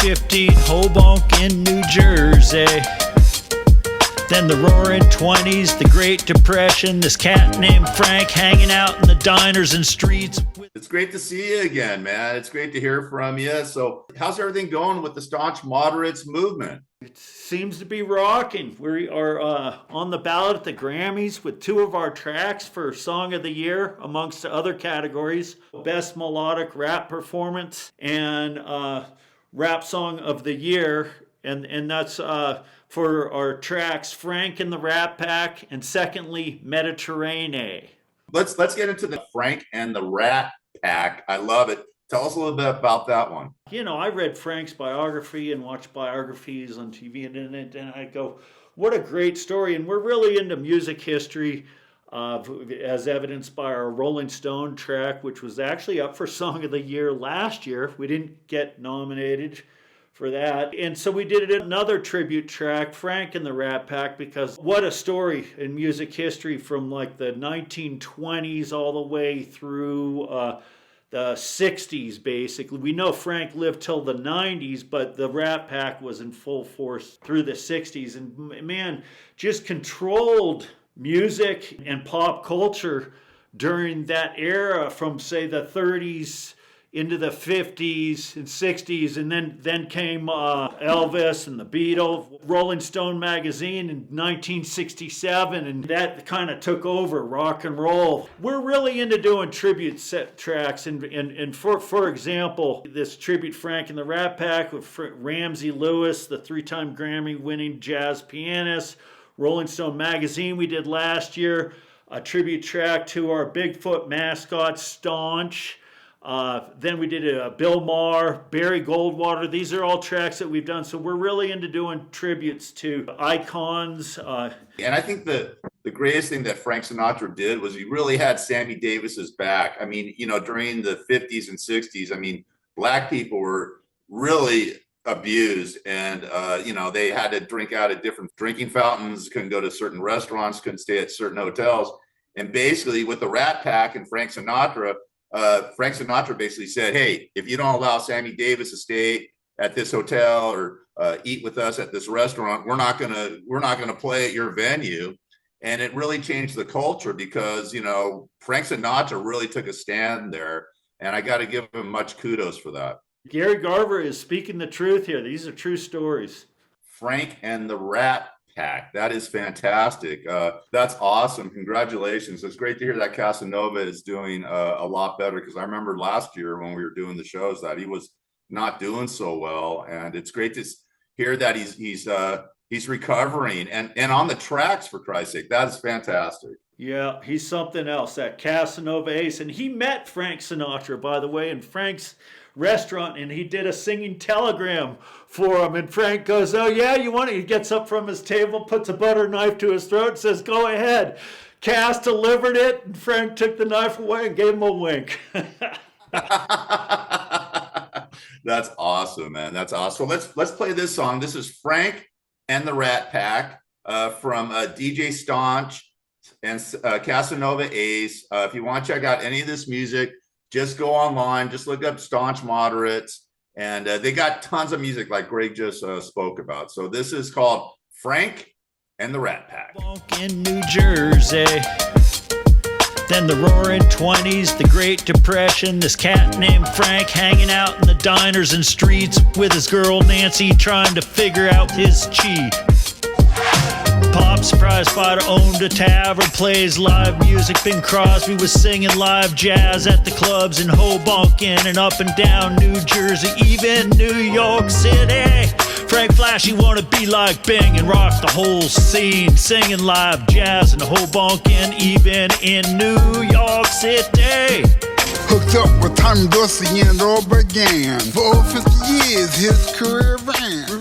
50 Hoboken, New Jersey. Then the roaring 20s, the Great Depression, this cat named Frank hanging out in the diners and streets. It's great to see you again, man. It's great to hear from you. So how's everything going with the Staunch Moderates movement? It seems to be rocking. We are on the ballot at the Grammys with 2 of our tracks for Song of the Year, amongst the other categories. Best Melodic Rap Performance and Rap Song of the Year. And that's for our tracks Frank and the Rat Pack, and secondly, Mediterranean. Let's get into the Frank and the Rat Pack. I love it. Tell us a little bit about that one. You know, I read Frank's biography and watched biographies on TV, and I go, what a great story. And we're really into music history, as evidenced by our Rolling Stone track, which was actually up for Song of the Year last year. We didn't get nominated for that. And so we did another tribute track, Frank and the Rat Pack, because what a story in music history from like the 1920s all the way through the 60s, basically. We know Frank lived till the 90s, but the Rat Pack was in full force through the 60s. And man, just controlled music and pop culture during that era from, say, the 30s into the 50s and 60s, and then came Elvis and the Beatles, Rolling Stone magazine in 1967, and that kind of took over rock and roll. We're really into doing tribute set tracks, and for example, this tribute Frank and the Rat Pack with Ramsey Lewis, the 3-time Grammy-winning jazz pianist. Rolling Stone magazine we did last year, a tribute track to our Bigfoot mascot, Staunch. Then we did Bill Maher, Barry Goldwater. These are all tracks that we've done. So we're really into doing tributes to icons. And I think the greatest thing that Frank Sinatra did was he really had Sammy Davis's back. I mean, you know, during the 50s and 60s, I mean, black people were really abused, and you know, they had to drink out at different drinking fountains, couldn't go to certain restaurants, couldn't stay at certain hotels. And basically with the Rat Pack and Frank Sinatra basically said, hey, if you don't allow Sammy Davis to stay at this hotel or eat with us at this restaurant, we're not gonna play at your venue. And it really changed the culture because, you know, Frank Sinatra really took a stand there, and I got to give him much kudos for that. Gary Garver is speaking the truth here. These are true stories. Frank and the Rat Pack. That is fantastic. That's awesome. Congratulations. It's great to hear that Casanova is doing a lot better, because I remember last year when we were doing the shows that he was not doing so well, and it's great to hear that he's recovering and on the tracks, for Christ's sake. That is fantastic. Yeah, he's something else, that Casanova ace. And he met Frank Sinatra, by the way, in Frank's restaurant, and he did a singing telegram for him. And Frank goes, oh yeah, you want it? He gets up from his table, puts a butter knife to his throat, and says, go ahead. Cass delivered it, and Frank took the knife away and gave him a wink. That's awesome, man. That's awesome. So let's play this song. This is Frank and the Rat Pack from DJ Staunch and Casanova Ace. If you want to check out any of this music, just go online, just look up Staunch Moderates, and they got tons of music like Greg just spoke about. So this is called Frank and the Rat Pack. In New Jersey, then the roaring 20s, the Great Depression, this cat named Frank hanging out in the diners and streets with his girl Nancy, trying to figure out his chi. Pop's prize fighter owned a tavern, plays live music. Bing Crosby was singing live jazz at the clubs in Hoboken and up and down New Jersey, even New York City. Frank Flashy wanna be like Bing and rock the whole scene, singing live jazz in Hoboken, even in New York City. Hooked up with Tommy Dorsey and it all began. For over 50 years his career ran.